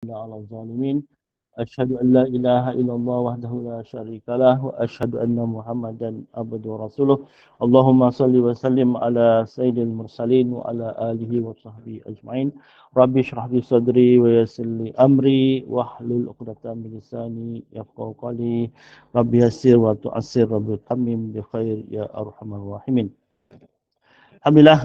على الظالمين أشهد أن لا إله إلا الله وحده لا شريك له وأشهد أن محمدا عبده ورسوله اللهم صل وسلم على سيد المرسلين وعلى آله وصحبه أجمعين ربي اشرح لي صدري ويسر لي أمري واحلل عقدة من لساني يفقهوا قولي ربي يسر وتعسر ربي تمم بخير يا أرحم الراحمين. Alhamdulillah,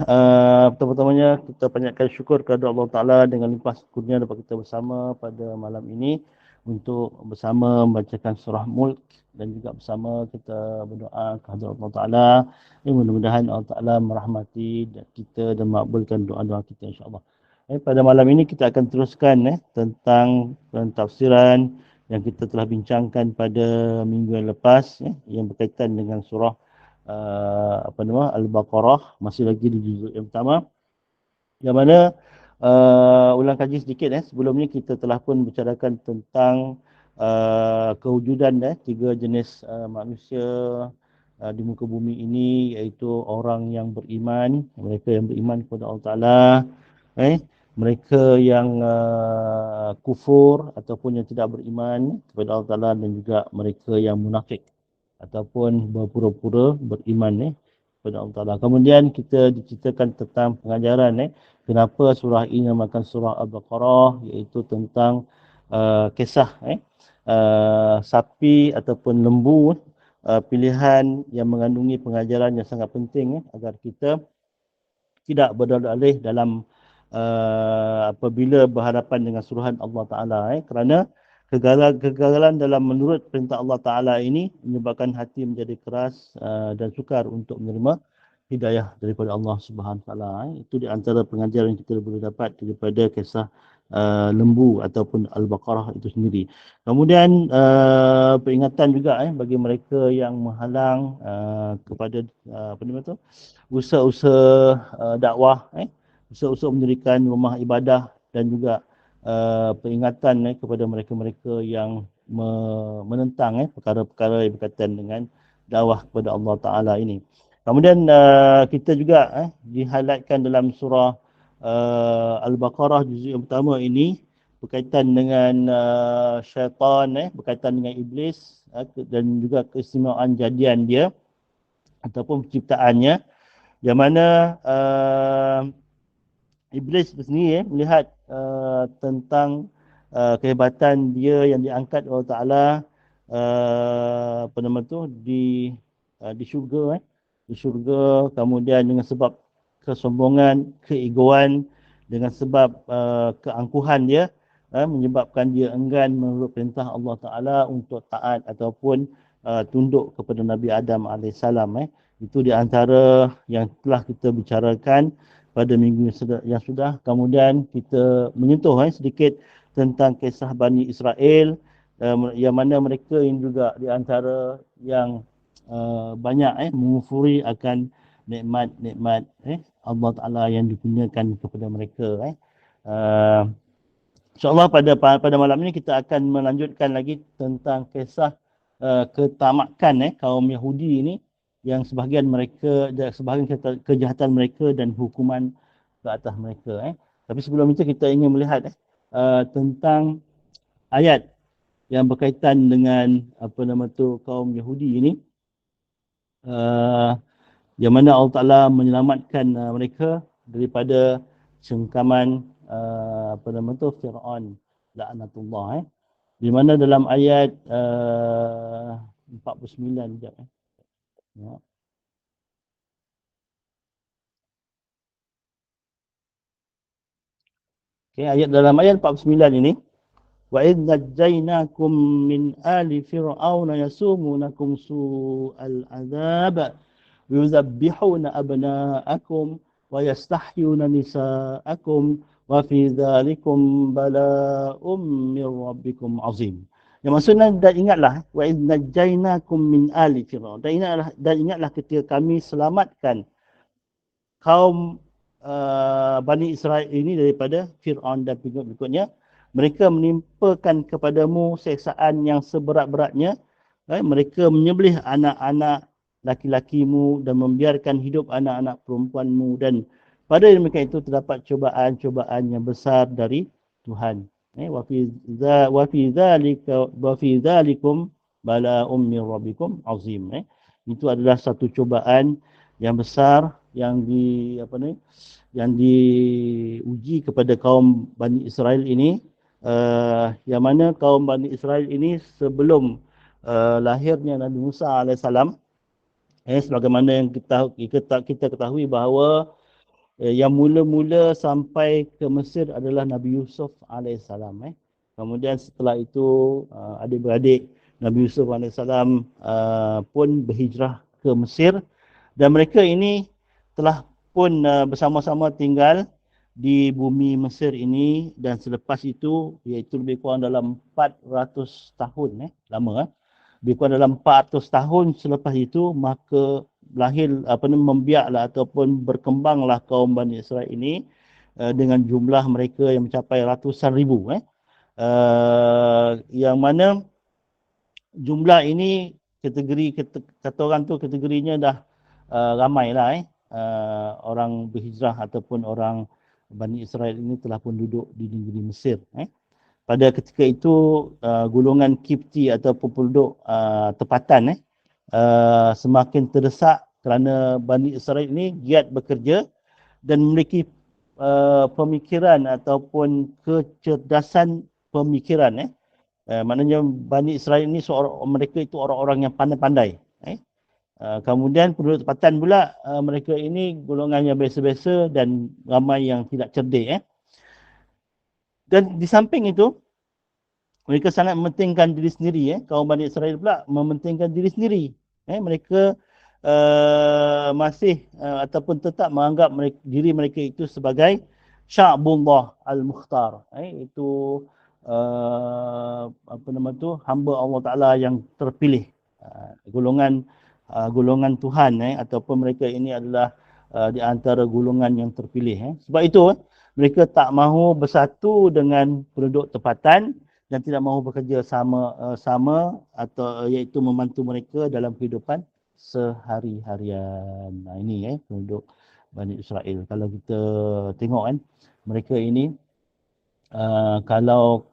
pertama-tamanya kita banyakkan syukur kepada Allah Ta'ala dengan limpah kurnia dapat kita bersama pada malam ini untuk bersama membacakan surah Mulk dan juga bersama kita berdoa kepada Allah Ta'ala. Mudah-mudahan Allah Ta'ala merahmati kita dan makbulkan doa-doa kita insyaAllah. Pada malam ini kita akan teruskan tentang tafsiran yang kita telah bincangkan pada minggu yang lepas yang berkaitan dengan surah Al-Baqarah, masih lagi di juzuk yang pertama, yang mana ulang kaji sedikit sebelum ni kita telah pun bicarakan tentang kewujudan tiga jenis manusia di muka bumi ini, iaitu orang yang beriman, mereka yang beriman kepada Allah Ta'ala, mereka yang kufur ataupun yang tidak beriman kepada Allah Ta'ala, dan juga mereka yang munafik ataupun berpura-pura beriman kepada Allah Ta'ala. Kemudian kita diceritakan tentang pengajaran kenapa surah ini namakan surah Al-Baqarah, iaitu tentang kisah sapi ataupun lembu, pilihan yang mengandungi pengajaran yang sangat penting agar kita tidak berdalih dalam apabila berhadapan dengan suruhan Allah Ta'ala kerana kegagalan dalam menurut perintah Allah Ta'ala ini menyebabkan hati menjadi keras dan sukar untuk menerima hidayah daripada Allah Subhanahu Wa Ta'ala. Itu di antara pengajaran yang kita boleh dapat daripada kisah lembu ataupun Al-Baqarah itu sendiri. Kemudian peringatan juga bagi mereka yang menghalang kepada usaha-usaha dakwah, usaha-usaha mendirikan rumah ibadah, dan juga peringatan kepada mereka-mereka yang menentang perkara-perkara yang berkaitan dengan dakwah kepada Allah Ta'ala ini. Kemudian kita juga di-highlightkan dalam surah Al-Baqarah juzuk yang pertama ini berkaitan dengan syaitan, berkaitan dengan iblis, dan juga keistimewaan jadian dia ataupun penciptaannya, yang mana iblis sendiri melihat tentang kehebatan dia yang diangkat oleh Ta'ala di syurga, di syurga. Kemudian dengan sebab kesombongan, keegoan, dengan sebab keangkuhan dia, menyebabkan dia enggan menurut perintah Allah Ta'ala untuk taat ataupun tunduk kepada Nabi Adam AS. Itu di antara yang telah kita bicarakan pada minggu yang sudah. Kemudian kita menyentuh sedikit tentang kisah Bani Israel, yang mana mereka ini juga di antara yang banyak mengufuri akan nikmat-nikmat Allah Ta'ala yang dikurniakan kepada mereka. InsyaAllah pada malam ini kita akan melanjutkan lagi tentang kisah ketamakan kaum Yahudi ini, yang sebahagian kejahatan mereka dan hukuman ke atas mereka. Tapi sebelum itu kita ingin melihat tentang ayat yang berkaitan dengan kaum Yahudi ini, yang mana Allah Ta'ala menyelamatkan mereka daripada cengkaman Fir'aun la'natullah, di mana dalam ayat 49 sekejap. Ayat dalam ayat 49 ini, wa idh najjaynakum min ali fir'auna yasumunakum su'al adzab yuzabbihuna abna'akum wa yastahyuna nisa'akum wa fi dzalikum bala'um min rabbikum azim. Yang maksudnya, dan ingatlah, wa idh najjaynakum min ali fir'aun, dan ingatlah ketika kami selamatkan kaum Bani Israel ini daripada Fir'aun dan pengikut-pengikutnya. Mereka menimpakan kepadamu seksaan yang seberat-beratnya. Mereka menyembelih anak-anak laki-lakimu dan membiarkan hidup anak-anak perempuanmu, dan pada mereka itu terdapat cobaan-cobaan yang besar dari Tuhan. Wa fi dzalikum bala'um min rabbikum azim. Itu adalah satu cubaan yang besar yang yang diuji kepada kaum Bani Israel ini, yang mana kaum Bani Israel ini sebelum lahirnya Nabi Musa alaihissalam, sebagaimana yang kita ketahui bahawa yang mula-mula sampai ke Mesir adalah Nabi Yusuf alaihissalam. Kemudian setelah itu adik-beradik Nabi Yusuf alaihissalam pun berhijrah ke Mesir, dan mereka ini telah pun bersama-sama tinggal di bumi Mesir ini, dan selepas itu iaitu lebih kurang dalam 400 tahun, lama, lebih kurang dalam 400 tahun selepas itu, maka lahir membiaklah ataupun berkembanglah kaum Bani Israel ini dengan jumlah mereka yang mencapai ratusan ribu, yang mana jumlah ini kata orang tu kategorinya dah ramailah, orang berhijrah ataupun orang Bani Israel ini telah pun duduk di negeri Mesir. Pada ketika itu golongan Kipti ataupun penduduk tempatan semakin terdesak kerana Bani Israel ini giat bekerja dan memiliki pemikiran ataupun kecerdasan pemikiran. Maknanya Bani Israel ini mereka itu orang-orang yang pandai-pandai. Kemudian penduduk tempatan pula mereka ini golongan yang biasa-biasa dan ramai yang tidak cerdik. Dan di samping itu mereka sangat mementingkan diri sendiri. Kaum Bani Israel pula mementingkan diri sendiri. Mereka masih ataupun tetap menganggap diri mereka itu sebagai Sya'bullah al-Mukhtar. Itu hamba Allah Ta'ala yang terpilih. Golongan Tuhan, ataupun mereka ini adalah di antara golongan yang terpilih. Sebab itu mereka tak mahu bersatu dengan penduduk tempatan dan tidak mahu bekerja sama atau iaitu membantu mereka dalam kehidupan sehari-harian. Ini penduduk Bani Israel. Kalau kita tengok mereka ini kalau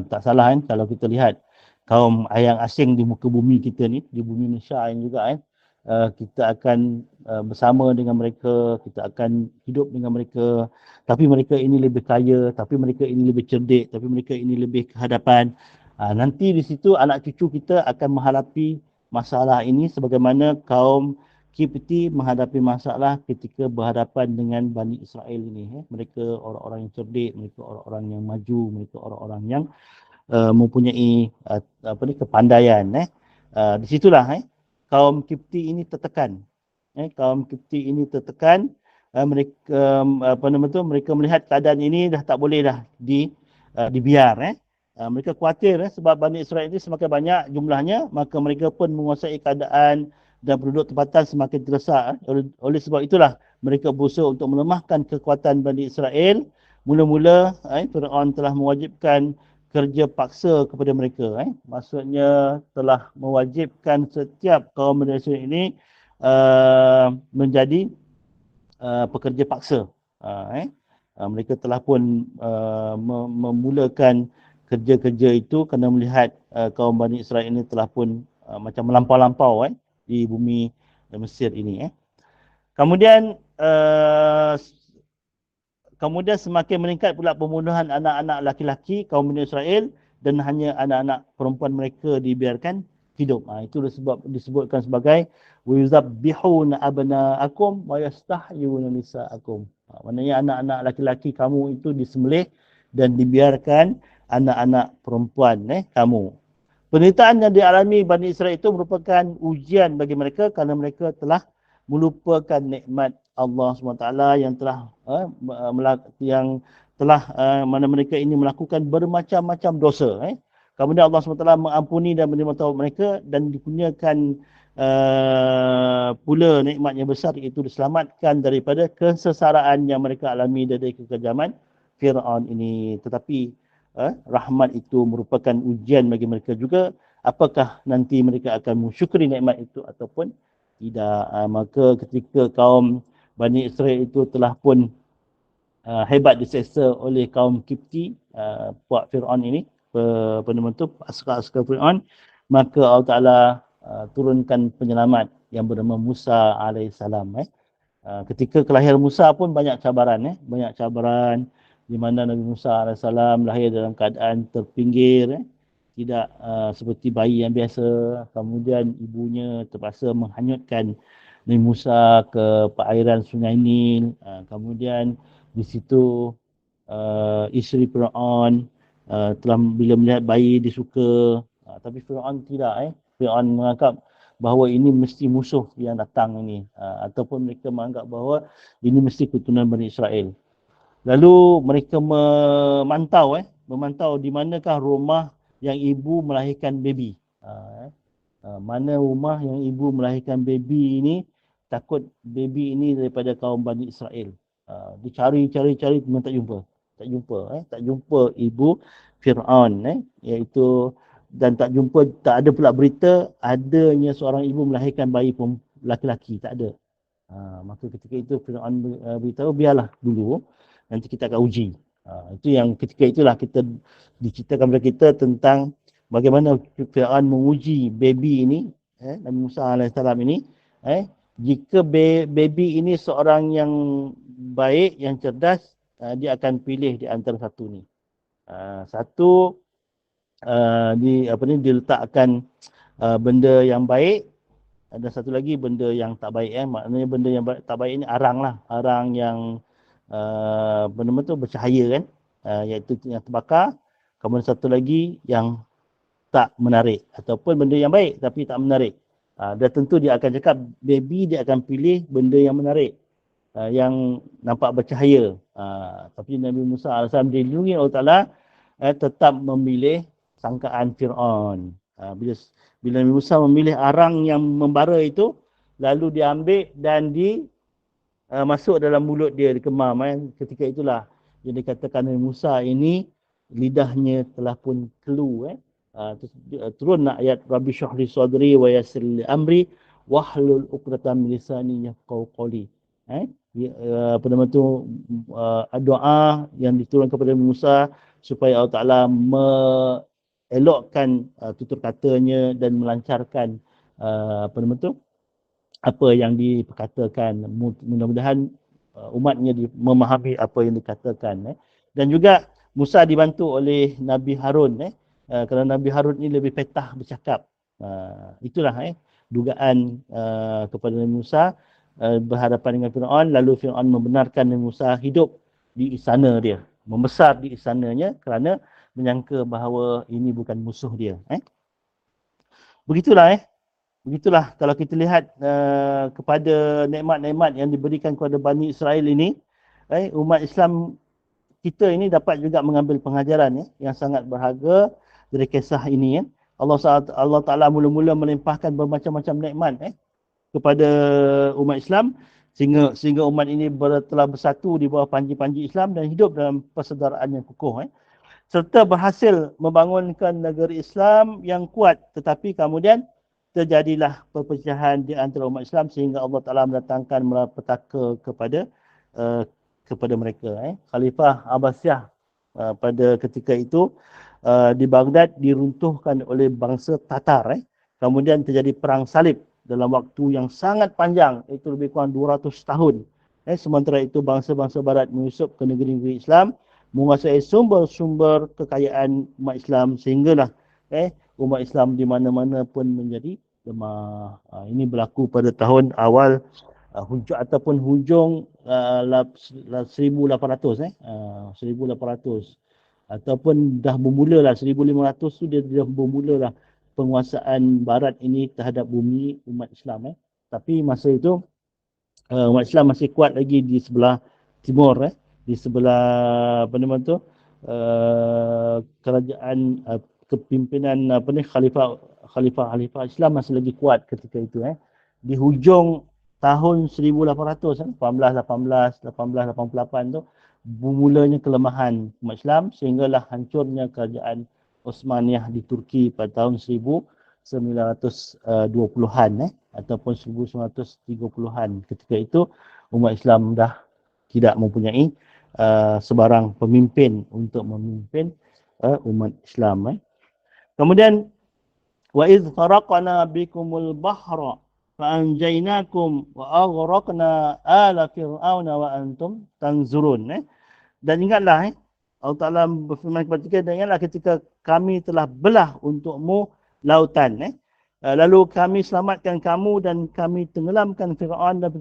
tak salah kalau kita lihat kaum yang asing di muka bumi kita ni, di bumi Malaysia ini juga kita akan bersama dengan mereka, kita akan hidup dengan mereka, tapi mereka ini lebih kaya, tapi mereka ini lebih cerdik, tapi mereka ini lebih kehadapan. Nanti di situ anak cucu kita akan menghadapi masalah ini sebagaimana kaum Kipti menghadapi masalah ketika berhadapan dengan Bani Israel ini. Mereka orang-orang yang cerdik, mereka orang-orang yang maju, mereka orang-orang yang mempunyai kepandaian. Di situlah kaum Kipti ini tertekan. Kaum Kipti ini tertekan. Mereka melihat keadaan ini dah tak boleh dah dibiar. Mereka khawatir sebab Bani Israel ini semakin banyak jumlahnya, maka mereka pun menguasai keadaan dan penduduk tempatan semakin terdesak. Oleh sebab itulah mereka berusaha untuk melemahkan kekuatan Bani Israel. Mula-mula Firaun telah mewajibkan kerja paksa kepada mereka. Maksudnya telah mewajibkan setiap kaum Bani Israel ini menjadi pekerja paksa. Mereka telah pun memulakan kerja-kerja itu kerana melihat kaum Bani Israel ini telah pun macam melampau-lampau di bumi Mesir ini. Kemudian semakin meningkat pula pembunuhan anak-anak laki-laki kaum Bani Israel dan hanya anak-anak perempuan mereka dibiarkan hidup. Itu disebutkan sebagai وَيُذَبِّحُونَ أَبْنَاءَكُمْ وَيَسْتَحْيُونَ نِسَاءَكُمْ. Maknanya anak-anak laki-laki kamu itu disembelih dan dibiarkan anak-anak perempuan kamu. Penderitaan yang dialami Bani Israel itu merupakan ujian bagi mereka kerana mereka telah melupakan nikmat Allah SWT mana mereka ini melakukan bermacam-macam dosa. Kemudian Allah SWT mengampuni dan menerima taubat mereka dan dikurniakan pula nikmat yang besar, iaitu diselamatkan daripada kesesaraan yang mereka alami dari kekejaman Firaun ini. Tetapi rahmat itu merupakan ujian bagi mereka juga. Apakah nanti mereka akan mensyukuri nikmat itu ataupun tidak. Maka ketika kaum Bani Israel itu telah pun hebat diseksa oleh kaum Kipti, puak Fir'aun ini, apa nama tu, askar-askar Fir'aun, maka Allah Ta'ala turunkan penyelamat yang bernama Musa alaihissalam. Ketika kelahiran Musa pun banyak cabaran, banyak cabaran di mana Nabi Musa alaihissalam lahir dalam keadaan terpinggir, tidak seperti bayi yang biasa. Kemudian ibunya terpaksa menghanyutkan Nabi Musa ke perairan Sungai Nil. Kemudian di situ isteri Firaun telah bila melihat bayi disuka, tapi Firaun tidak. Firaun menganggap bahawa ini mesti musuh yang datang ini, ataupun mereka menganggap bahawa ini mesti keturunan Bani Israel. Lalu mereka memantau di manakah rumah yang ibu melahirkan baby. Mana rumah yang ibu melahirkan baby ini, takut baby ini daripada kaum Bani Israel. Dicari memang tak jumpa. Tak jumpa ibu Fir'aun, iaitu, dan tak ada pula berita adanya seorang ibu melahirkan bayi laki-laki, tak ada. Maka ketika itu Fir'aun beritahu, biarlah dulu, nanti kita akan uji. Itu yang ketika itulah kita diceritakan kepada kita tentang bagaimana Fir'aun menguji baby ini, Nabi Musa alaihissalam ini, jika baby ini seorang yang baik, yang cerdas, dia akan pilih di antara satu ni. Satu diletakkan benda yang baik, dan satu lagi benda yang tak baik. Maknanya benda yang tak baik ini arang lah, arang yang benda tu bercahaya, iaitu yang terbakar. Kemudian satu lagi yang tak menarik, ataupun benda yang baik tapi tak menarik. Dan tentu dia akan cakap, baby dia akan pilih benda yang menarik, yang nampak bercahaya. Tapi Nabi Musa AS dilindungi Allah Ta'ala, tetap memilih sangkaan Fir'aun. Bila Nabi Musa memilih arang yang membara itu, lalu dia ambil dan masuk dalam mulut dia, dikemam. Ketika itulah yang dikatakan Nabi Musa ini lidahnya telah pun kelu. Turun ayat Rabbi syuhli sadri wa yassir li amri wahlul 'uqdatam min lisani yafqahu qawli. Apa nama tu, doa yang diturunkan kepada Musa supaya Allah Ta'ala elokkan tutur katanya dan melancarkan apa nama tu, apa yang diperkatakan. Mudah-mudahan umatnya memahami apa yang dikatakan. Dan juga Musa dibantu oleh Nabi Harun, kerana Nabi Harun ini lebih petah bercakap. Itulah dugaan kepada Nabi Musa berhadapan dengan Fir'aun. Lalu Fir'aun membenarkan Nabi Musa hidup di istana dia, membesar di istananya, kerana menyangka bahawa ini bukan musuh dia. Begitulah kalau kita lihat kepada nikmat-nikmat yang diberikan kepada Bani Israel ini, umat Islam kita ini dapat juga mengambil pengajaran yang sangat berharga dari kisah ini. Allah Ta'ala mula-mula melimpahkan bermacam-macam nikmat kepada umat Islam, sehingga umat ini telah bersatu di bawah panji-panji Islam dan hidup dalam persaudaraan yang kukuh, serta berhasil membangunkan negeri Islam yang kuat. Tetapi kemudian terjadilah perpecahan di antara umat Islam, sehingga Allah Ta'ala mendatangkan malapetaka kepada mereka. Khalifah Abbasiyah pada ketika itu di Baghdad diruntuhkan oleh bangsa Tatar. Kemudian terjadi perang salib dalam waktu yang sangat panjang, itu lebih kurang 200 tahun. Sementara itu bangsa-bangsa barat menyusup ke negeri-negeri Islam, menguasai sumber-sumber kekayaan umat Islam, sehinggalah umat Islam di mana-mana pun menjadi lemah. Ini berlaku pada tahun awal hujung 1800, 1800, ataupun dah bermulalah 1500 tu dia dah bermulalah penguasaan barat ini terhadap bumi umat Islam. Tapi masa itu umat Islam masih kuat lagi di sebelah timur, di sebelah apa nama tu, kerajaan kepimpinan khalifah Islam masih lagi kuat ketika itu. Di hujung tahun 1800, 1888 tu bermulanya kelemahan umat Islam, sehinggalah hancurnya kerajaan Osmaniyah di Turki pada tahun 1920-an ataupun 1930-an. Ketika itu umat Islam dah tidak mempunyai sebarang pemimpin untuk memimpin umat Islam. Kemudian wa idz faraqna bikumul bahra fa anjaynakum wa aghraqna ala fir'auna wa antum tanzurun. Dan ingatlah Allah Ta'ala berfirman kepada kita, dan ingatlah ketika kami telah belah untukmu lautan. Lalu kami selamatkan kamu dan kami tenggelamkan Fir'aun dan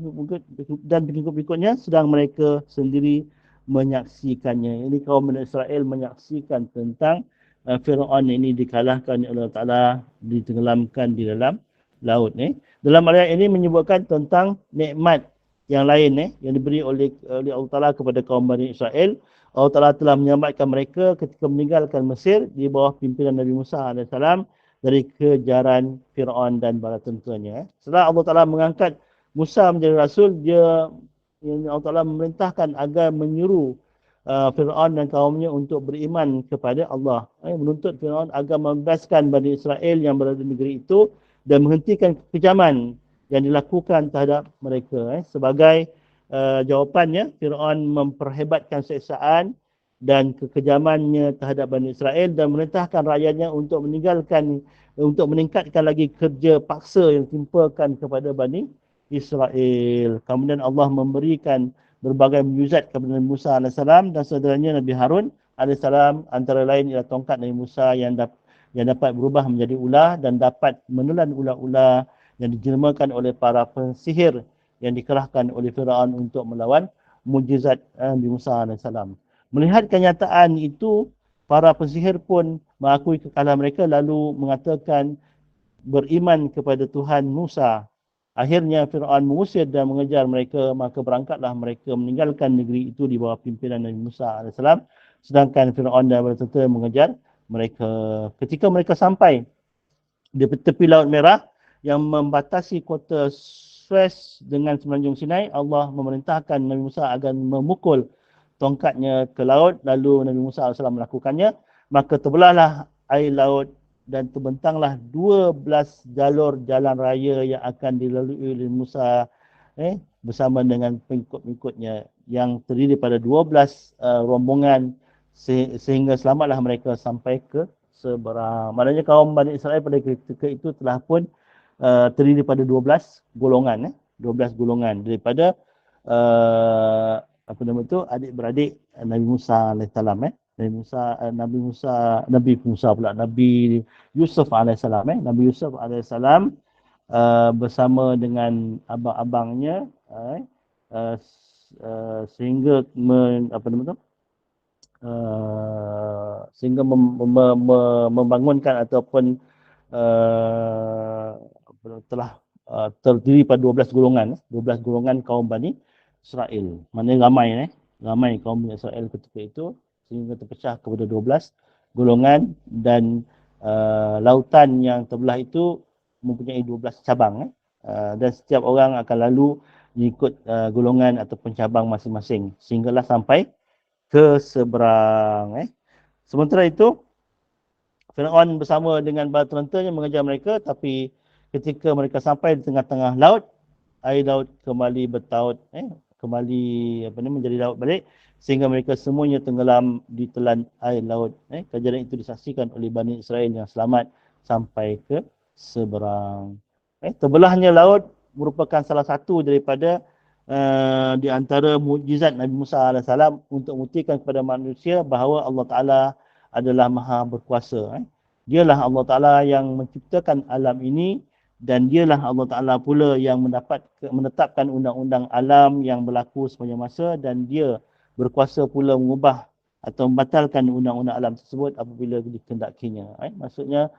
pengikut-pengikutnya sedang mereka sendiri menyaksikannya. Ini kaum Bani Israel menyaksikan tentang Fir'aun ini dikalahkan oleh Allah Ta'ala, ditenggelamkan di dalam laut. Dalam ayat ini menyebutkan tentang nikmat yang lain yang diberi oleh Allah Ta'ala kepada kaum Bani Israel. Allah Ta'ala telah menyelamatkan mereka ketika meninggalkan Mesir di bawah pimpinan Nabi Musa AS dari kejaran Fir'aun dan bala tenteranya. Setelah Allah Ta'ala mengangkat Musa menjadi Rasul, Allah Ta'ala memerintahkan agar menyuruh Fir'aun dan kaumnya untuk beriman kepada Allah. Menuntut Fir'aun agar membebaskan Bani Israel yang berada di negeri itu dan menghentikan kekejaman yang dilakukan terhadap mereka. Sebagai jawapannya, Fir'aun memperhebatkan seksaan dan kekejamannya terhadap Bani Israel dan memerintahkan rakyatnya untuk meningkatkan lagi kerja paksa yang timpakan kepada Bani Israel. Kemudian Allah memberikan berbagai mukjizat kepada Nabi Musa AS dan saudaranya Nabi Harun AS, antara lain ialah tongkat Nabi Musa yang dapat berubah menjadi ular dan dapat menelan ular-ular yang dijelmakan oleh para pensihir yang dikerahkan oleh Firaun untuk melawan mukjizat Nabi Musa AS. Melihat kenyataan itu, para pensihir pun mengakui kekalahan mereka lalu mengatakan beriman kepada Tuhan Musa. Akhirnya Firaun mengusir dan mengejar mereka, maka berangkatlah mereka meninggalkan negeri itu di bawah pimpinan Nabi Musa AS. Sedangkan Firaun dan bala tentera mengejar mereka. Ketika mereka sampai di tepi Laut Merah yang membatasi kota Suez dengan Semenanjung Sinai, Allah memerintahkan Nabi Musa agar memukul tongkatnya ke laut, lalu Nabi Musa AS melakukannya, maka terbelahlah air laut dan terbentanglah 12 jalur jalan raya yang akan dilalui oleh Musa bersama dengan pengikut-pengikutnya yang terdiri pada 12 rombongan sehingga selamatlah mereka sampai ke seberang. Maknanya kaum Bani Israel pada ketika itu telah pun terdiri pada 12 golongan. 12 golongan daripada adik-beradik Nabi Musa AS. Nabi Yusuf AS. Nabi Yusuf AS bersama dengan abang-abangnya sehingga membangunkan ataupun telah terdiri pada 12 golongan, 12 golongan kaum Bani Israel. Maknanya ramai kaum Bani Israel ketika itu sehingga terpecah kepada 12 golongan dan lautan yang terbelah itu mempunyai 12 cabang dan setiap orang akan lalu mengikut golongan ataupun cabang masing-masing sehinggalah sampai ke seberang. Sementara itu Firaun bersama dengan bala tenteranya mengejar mereka, tapi ketika mereka sampai di tengah-tengah laut, air laut kembali bertaut, menjadi laut balik sehingga mereka semuanya tenggelam ditelan air laut. Kejadian itu disaksikan oleh Bani Israel yang selamat sampai ke seberang. Terbelahnya laut merupakan salah satu daripada di antara mukjizat Nabi Musa AS untuk membuktikan kepada manusia bahawa Allah Ta'ala adalah maha berkuasa. Dialah Allah Ta'ala yang menciptakan alam ini dan dialah Allah Ta'ala pula yang menetapkan undang-undang alam yang berlaku sepanjang masa dan dia berkuasa pula mengubah atau membatalkan undang-undang alam tersebut apabila dikehendakinya. Maksudnya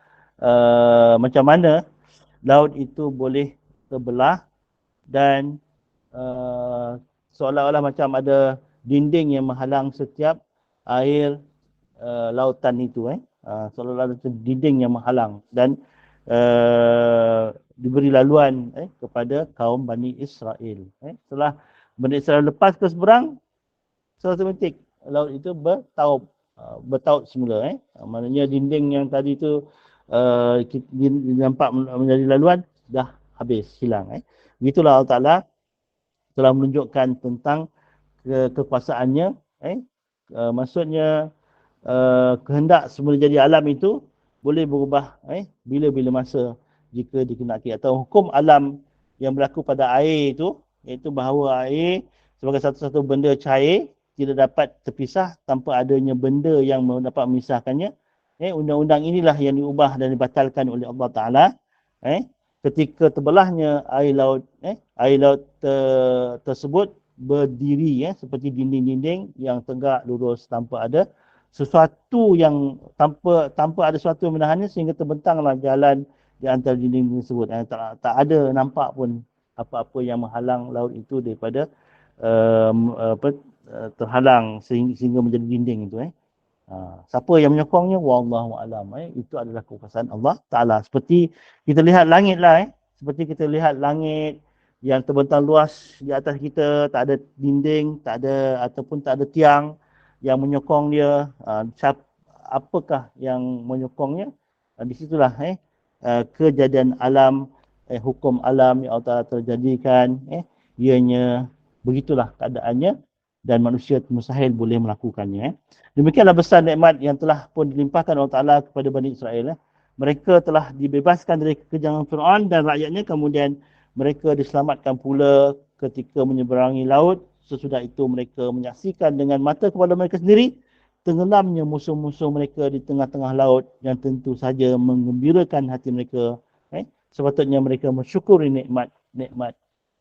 macam mana laut itu boleh terbelah dan seolah-olah macam ada dinding yang menghalang setiap air lautan itu. Seolah-olah ada dinding yang menghalang dan diberi laluan kepada kaum Bani Israel. Setelah Bani Israel lepas ke seberang, secara otomatik laut itu bertaut semula. Maknanya dinding yang tadi itu nampak menjadi laluan dah habis, hilang. Begitulah Allah Ta'ala telah menunjukkan tentang kekuasaannya Maksudnya kehendak semula jadi alam itu boleh berubah bila-bila masa jika dikehendaki, atau hukum alam yang berlaku pada air itu, iaitu bahawa air sebagai satu-satu benda cair tidak dapat terpisah tanpa adanya benda yang dapat memisahkannya. Undang-undang inilah yang diubah dan dibatalkan oleh Allah Ta'ala ketika terbelahnya air laut tersebut berdiri seperti dinding-dinding yang tegak lurus tanpa ada sesuatu yang tanpa ada sesuatu yang menahannya, sehingga terbentanglah jalan di antara dinding tersebut. Tak ada nampak pun apa-apa yang menghalang laut itu daripada terhalang sehingga menjadi dinding itu. Siapa yang menyokongnya, wallahu alam. Itu adalah kekuasaan Allah Taala. Seperti kita lihat langit lah, seperti kita lihat langit yang terbentang luas di atas kita, tak ada dinding, tak ada ataupun tak ada tiang yang menyokong dia. Apakah yang menyokongnya? Di situlah kejadian alam, hukum alam yang Allah Taala terjadikan, ianya begitulah keadaannya dan manusia mustahil boleh melakukannya. Demikianlah besar nikmat yang telah pun dilimpahkan Allah Taala kepada Bani Israel. Mereka telah dibebaskan dari kekejaman Fir'aun dan rakyatnya, kemudian mereka diselamatkan pula ketika menyeberangi laut. Sesudah itu mereka menyaksikan dengan mata kepala mereka sendiri tenggelamnya musuh-musuh mereka di tengah-tengah laut, yang tentu saja menggembirakan hati mereka. Sepatutnya mereka mensyukuri nikmat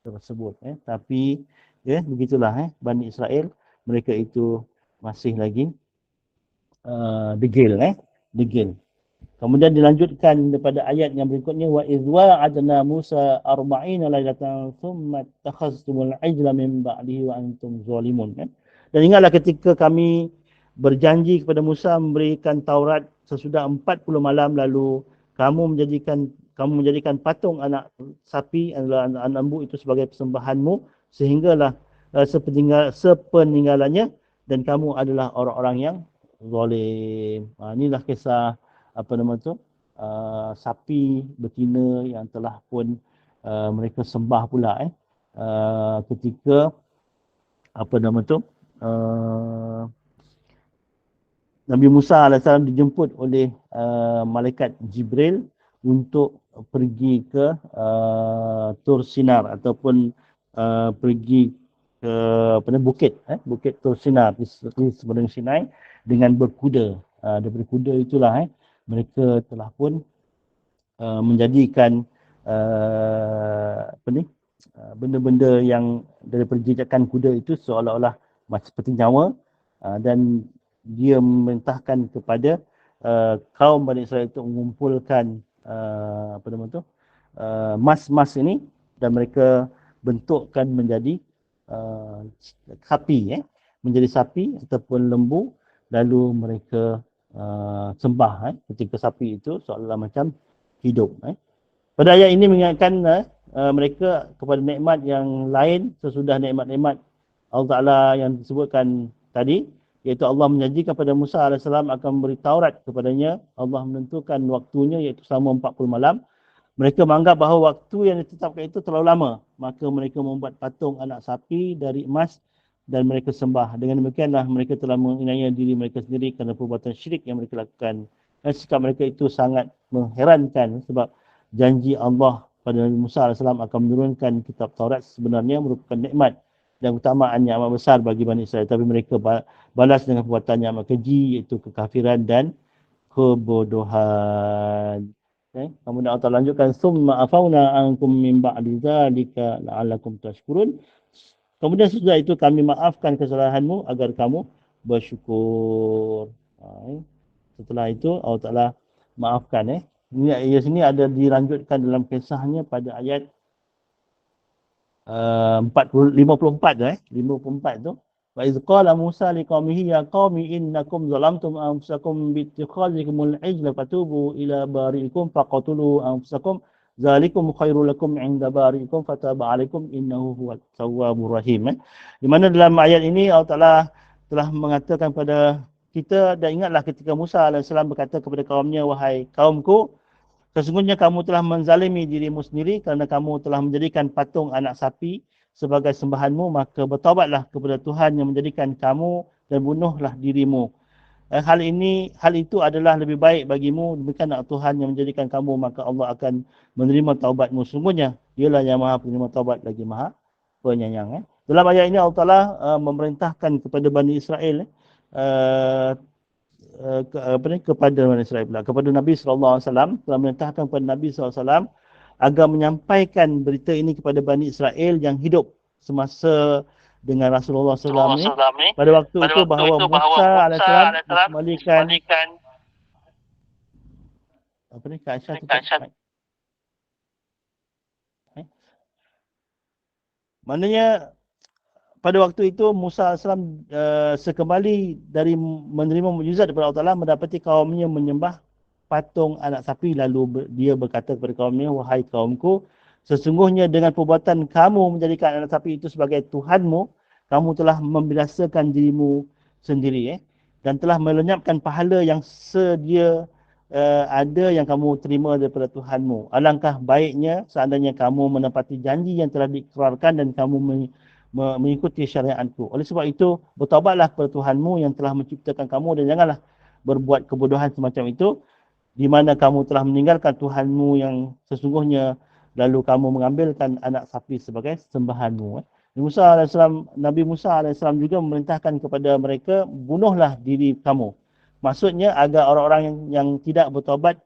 tersebut. Tapi begitulah Bani Israel, mereka itu masih lagi degil. Kemudian dilanjutkan daripada ayat yang berikutnya, wa idh wa'adna Musa 40 lailatan thumma takhaztumul ijla min ba'dihi wa antum zalimun. Dan ingatlah ketika kami berjanji kepada Musa memberikan Taurat sesudah 40 malam, lalu kamu menjadikan patung anak sapi adalah anak lembu itu sebagai persembahanmu, sehinggalah sepeninggalannya dan kamu adalah orang-orang yang zalim. Inilah kisah sapi betina yang telah pun mereka sembah pula ketika Nabi Musa AS dijemput oleh malaikat Jibril untuk pergi ke Tur Sinar ataupun pergi ke bukit Tur Sinar di seberang Sinai dengan berkuda. Daripada kuda itulah mereka telah pun menjadikan benda-benda yang daripada jejakan kuda itu seolah-olah seperti nyawa, dan dia memerintahkan kepada kaum Bani Israel itu mengumpulkan mas-mas ini dan mereka bentukkan menjadi sapi, menjadi sapi ataupun lembu, lalu mereka sembah ketika sapi itu seolah macam hidup. Pada ayat ini mengingatkan mereka kepada nikmat yang lain sesudah nikmat-nikmat Allah Ta'ala yang disebutkan tadi, iaitu Allah menjanjikan kepada Musa AS akan memberi Taurat kepadanya. Allah menentukan waktunya iaitu selama 40 malam. Mereka menganggap bahawa waktu yang ditetapkan itu terlalu lama, maka mereka membuat patung anak sapi dari emas dan mereka sembah. Dengan demikianlah mereka telah menganiaya diri mereka sendiri kerana perbuatan syirik yang mereka lakukan. Dan sikap mereka itu sangat mengherankan, sebab janji Allah pada Nabi Musa AS akan menurunkan kitab Taurat sebenarnya merupakan nikmat dan utamaan yang amat besar bagi Bani Israel. Tapi mereka balas dengan perbuatan yang amat keji, iaitu kekafiran dan kebodohan. Kemudian Allah lanjutkan, summa afauna ankum min ba'di dzalika la'allakum tashkurun. Kemudian sesudah itu kami maafkan kesalahanmu agar kamu bersyukur. Setelah itu Allah Ta'ala maafkan. Ini sini ada dilanjutkan dalam kisahnya pada ayat 54 tu. Wa iz qala Musa liqaumihi ya qaumi innakum zalamtum anfusakum bi ittikhadhikumul ijla fatubu ila bari'ikum faqatulu anfusakum zalikum khairul lakum 'inda bari'ikum fataba 'alaikum innahu huwat tawwabur rahim. Di mana dalam ayat ini Allah Taala telah mengatakan kepada kita, dan ingatlah ketika Musa AS berkata kepada kaumnya, wahai kaumku, sesungguhnya kamu telah menzalimi dirimu sendiri kerana kamu telah menjadikan patung anak sapi sebagai sembahanmu, maka bertaubatlah kepada Tuhan yang menjadikan kamu dan bunuhlah dirimu. Hal itu adalah lebih baik bagimu, demikianlah Tuhan yang menjadikan kamu, maka Allah akan menerima taubatmu. Sungguhnya dialah yang maha penerima taubat lagi maha penyayang. Dalam ayat ini Allah Ta'ala memerintahkan kepada Bani Israel kepada Bani Israel pula, kepada Nabi SAW, telah memerintahkan kepada Nabi SAW agar menyampaikan berita ini kepada Bani Israel yang hidup semasa dengan Rasulullah SAW ni, pada waktu itu bahawa Musa AS dikembalikan apa ni, Kak Aisyah tutup mic. Maknanya pada waktu itu Musa AS sekembali dari menerima mukjizat daripada Allah Ta'ala, mendapati kaumnya menyembah patung anak sapi, lalu dia berkata kepada kaumnya, wahai kaumku, sesungguhnya dengan perbuatan kamu menjadikan anak sapi itu sebagai Tuhanmu, kamu telah membinasakan dirimu sendiri dan telah melenyapkan pahala yang sedia ada yang kamu terima daripada Tuhanmu. Alangkah baiknya seandainya kamu menepati janji yang telah diikrarkan dan kamu mengikuti syariatku. Oleh sebab itu, bertaubatlah kepada Tuhanmu yang telah menciptakan kamu dan janganlah berbuat kebodohan semacam itu, di mana kamu telah meninggalkan Tuhanmu yang sesungguhnya, lalu kamu mengambilkan anak sapi sebagai sembahanmu. Nabi Musa AS juga memerintahkan kepada mereka, bunuhlah diri kamu. Maksudnya agar orang-orang yang tidak bertaubat,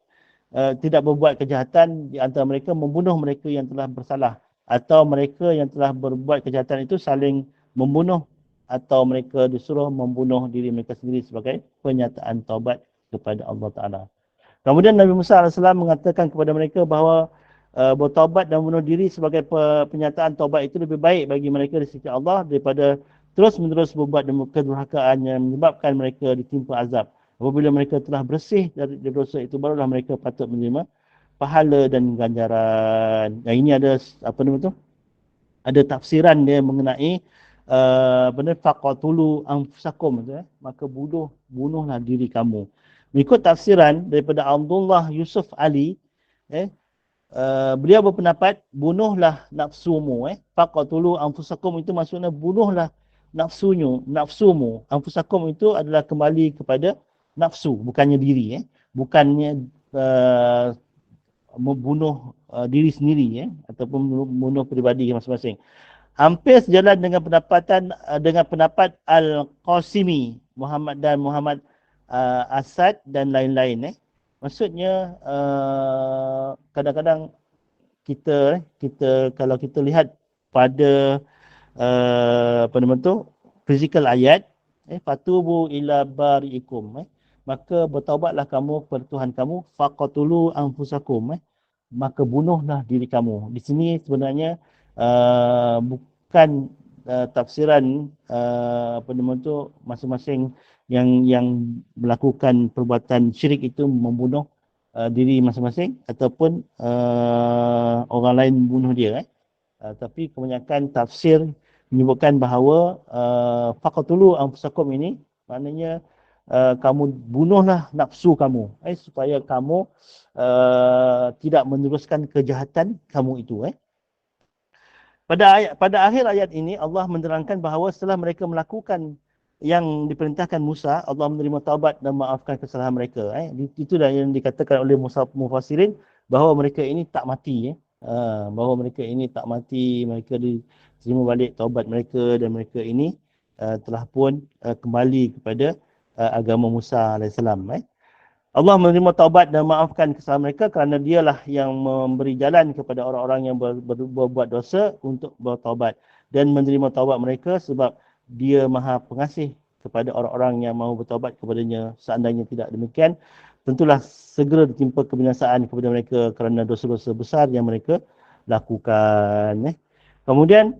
tidak berbuat kejahatan di antara mereka, membunuh mereka yang telah bersalah, atau mereka yang telah berbuat kejahatan itu saling membunuh, atau mereka disuruh membunuh diri mereka sendiri sebagai penyataan taubat kepada Allah Ta'ala. Kemudian Nabi Musa AS mengatakan kepada mereka bahawa bertaubat dan bunuh diri sebagai penyataan taubat itu lebih baik bagi mereka di sisi Allah daripada terus-menerus berbuat kedurhakaan yang menyebabkan mereka ditimpa azab. Apabila mereka telah bersih dari dosa itu, barulah mereka patut menerima pahala dan ganjaran. Yang ini ada apa nama tu? Ada tafsiran dia mengenai benar faqatulu anfusakum tu, maka bunuhlah diri kamu. Mengikut tafsiran daripada Abdullah Yusuf Ali, beliau berpendapat bunuhlah nafsumu. Faqatulu anfusakum itu maksudnya bunuhlah nafsumu. Anfusakum itu adalah kembali kepada nafsu, bukannya diri. Bukannya membunuh diri sendiri ataupun membunuh peribadi masing-masing. Hampir sejalan dengan pendapat Al-Qasimi, Muhammad Asad dan lain-lain. Maksudnya kadang-kadang kita kalau kita lihat pada apa nama tu, fizikal ayat, fatubu ila bari'ikum, maka bertaubatlah kamu kepada Tuhan kamu, faqatulu anfusakum, maka bunuhlah diri kamu. Di sini sebenarnya bukan tafsiran apa nama tu, masing-masing yang melakukan perbuatan syirik itu membunuh diri masing-masing ataupun orang lain membunuh dia. Tapi kebanyakan tafsir menyebutkan bahawa faqatulu anfusakum ini maknanya kamu bunuhlah nafsu kamu supaya kamu tidak meneruskan kejahatan kamu itu. Pada akhir ayat ini Allah menerangkan bahawa setelah mereka melakukan yang diperintahkan Musa, Allah menerima taubat dan maafkan kesalahan mereka. Itulah yang dikatakan oleh mufassirin bahawa mereka ini tak mati. Bahawa mereka ini tak mati, mereka diterima balik taubat mereka dan mereka ini telah pun kembali kepada agama Musa AS. Allah menerima taubat dan maafkan kesalahan mereka kerana dialah yang memberi jalan kepada orang-orang yang berbuat dosa untuk bertaubat, dan menerima taubat mereka sebab dia maha pengasih kepada orang-orang yang mahu bertaubat kepadanya. Seandainya tidak demikian, tentulah segera ditimpa kebinasaan kepada mereka kerana dosa-dosa besar yang mereka lakukan. Kemudian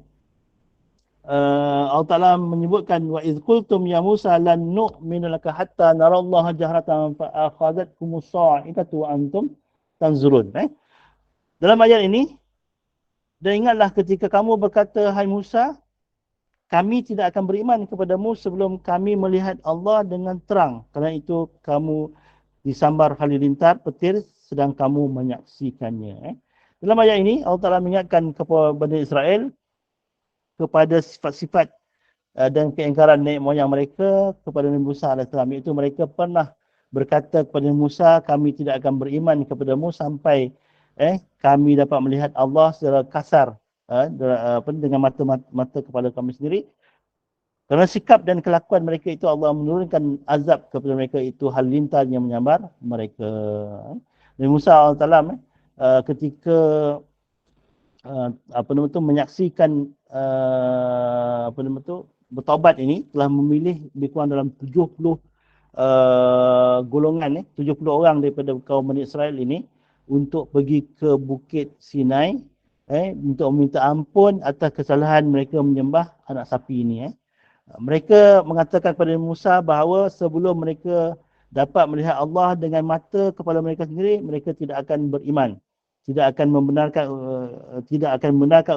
Allah Ta'ala menyebutkan wa idh qultum ya Musa lan nu'mina laka hatta narallaha jahratan fa akhadhatkumus sa'ikatu wa antum tanzurun. Dalam ayat ini, dan ingatlah ketika kamu berkata, hai Musa, kami tidak akan beriman kepadamu sebelum kami melihat Allah dengan terang. Kerana itu kamu disambar halilintar petir sedang kamu menyaksikannya. Dalam ayat ini Allah Ta'ala mengingatkan kepada Bani Israel kepada sifat-sifat dan keingkaran nenek moyang mereka kepada Nabi Musa AS, iaitu mereka pernah berkata kepada Musa, kami tidak akan beriman kepadamu sampai kami dapat melihat Allah secara kasar dengan mata kepala kami sendiri. Kerana sikap dan kelakuan mereka itu, Allah menurunkan azab kepada mereka itu halilintar yang menyambar mereka. Nabi Musa AS ketika menyaksikan bertaubat ini, telah memilih lebih kurang dalam 70 golongan 70 orang daripada kaum Bani Israel ini untuk pergi ke Bukit Sinai untuk meminta ampun atas kesalahan mereka menyembah anak sapi ini. Mereka mengatakan kepada Musa bahawa sebelum mereka dapat melihat Allah dengan mata kepala mereka sendiri, mereka tidak akan beriman. Tidak akan membenarkan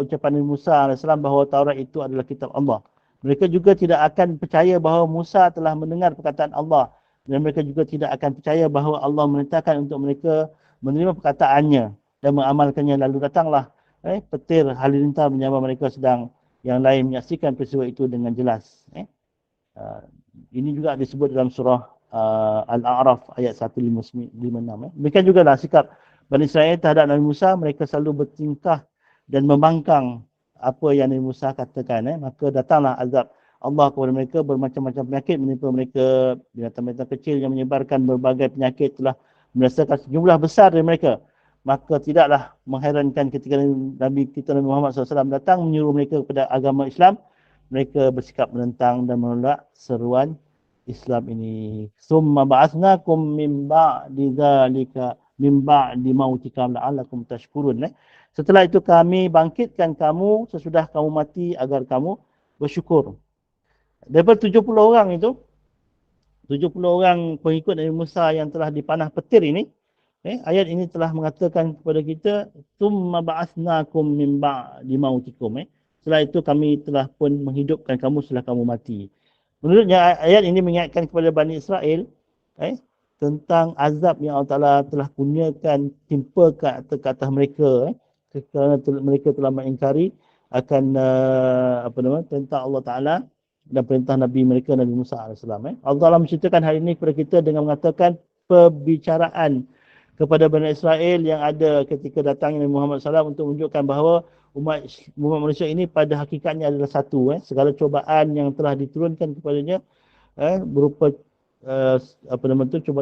ucapan Nabi Musa AS bahawa Taurat itu adalah kitab Allah. Mereka juga tidak akan percaya bahawa Musa telah mendengar perkataan Allah. Dan mereka juga tidak akan percaya bahawa Allah merintahkan untuk mereka menerima perkataannya dan mengamalkannya. Lalu datanglah petir halilintar menyambar mereka, sedang yang lain menyaksikan peristiwa itu dengan jelas. Ini juga disebut dalam surah Al-A'raf ayat 156. Demikian juga lah sikap Bani Israel terhadap Nabi Musa, mereka selalu bertingkah dan membangkang apa yang Nabi Musa katakan. Maka datanglah azab Allah kepada mereka, bermacam-macam penyakit menimpa mereka, binatang-binatang kecil yang menyebarkan berbagai penyakit telah merasakan sejumlah besar dari mereka. Maka tidaklah mengherankan ketika Nabi kita Nabi Muhammad SAW datang menyuruh mereka kepada agama Islam, mereka bersikap menentang dan menolak seruan Islam ini. Summa ba'athnakum min ba'di dzalika min ba'di mautikum la'allakum tashkurun. Setelah itu kami bangkitkan kamu sesudah kamu mati agar kamu bersyukur. Daripada 70 orang itu, 70 orang pengikut Nabi Musa yang telah dipanah petir ini, ayat ini telah mengatakan kepada kita, summa ba'athnakum min ba'di mautikum. Setelah itu kami telah pun menghidupkan kamu setelah kamu mati. Menurutnya ayat ini mengingatkan kepada Bani Israel tentang azab yang Allah Ta'ala telah kurniakan, timpa ke atas mereka kerana mereka telah mengingkari akan tentang Allah Ta'ala dan perintah Nabi mereka, Nabi Musa AS. Allah Ta'ala menceritakan hal ini kepada kita dengan mengatakan perbicaraan kepada Bani Israel yang ada ketika datangnya Nabi Muhammad SAW untuk menunjukkan bahawa umat manusia ini pada hakikatnya adalah satu. Segala cobaan yang telah diturunkan kepadanya berupa